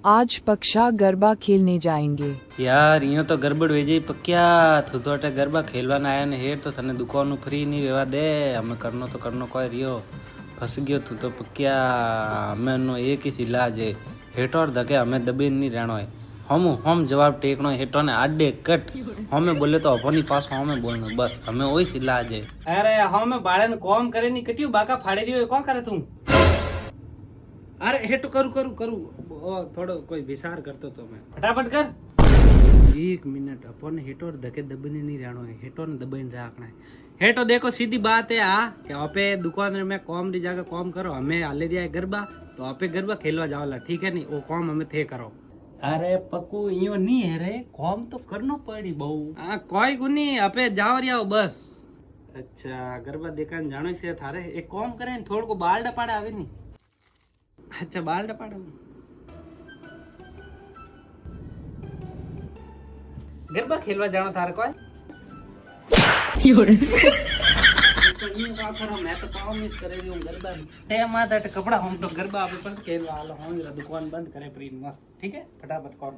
आज पक्षा गरबा खेलने जाएंगे। यार यूं तो गड़बड़ वेजी पक्या तू तो अटे गरबा खेलवाना आया ने हेर तो तने दुकान फ्री नहीं वेवा दे हमें करनो कोई रियो फस गयो तू तो पक्या हमें नो एक ही इलाज है हेटोर धके हमें दबीन नहीं रहनो है हम जवाब टेकनो हेटो ने आडे कट हमें बोले तो अपनी पास हमें बोलनो बस हमें वही इलाज है। अरे हमें बाळे ने कॉम करे नहीं कटियो बाका फाड़ी रियो कौन करे तू अरे हेटो करू थोड़ो कोई विचार करतो तो मैं फटाफट कर 1 मिनट अपन हेटो धके दबने नहीं रहनो है हेटो ने दबाइन रखना है हेटो देखो सीधी बात है कि आपे दुकान में कॉम री जगह कॉम करो हमें हाले दिया गरबा तो आपे गरबा खेलवा जाओला ठीक है नहीं वो कॉम हमें थे करो। अरे पक्कू यो नहीं है रे कॉम तो करनो पड़ी बहु कोई गुनी आपे जाओ रिया बस। अच्छा गरबा देखान जानो से थारे एक कॉम करे थोड़ को बाल डपाड़ा आवे नहीं अच्छा बाल डपाड़ा गरबा खेलवा जाना थारे कोई मैं तो काम मिस करे रही हूँ गरबा है माता कपड़ा हम तो गरबा आप पर खेलवा लो हम दुकान बंद करे प्रीन मस्त ठीक है फटाफट कॉल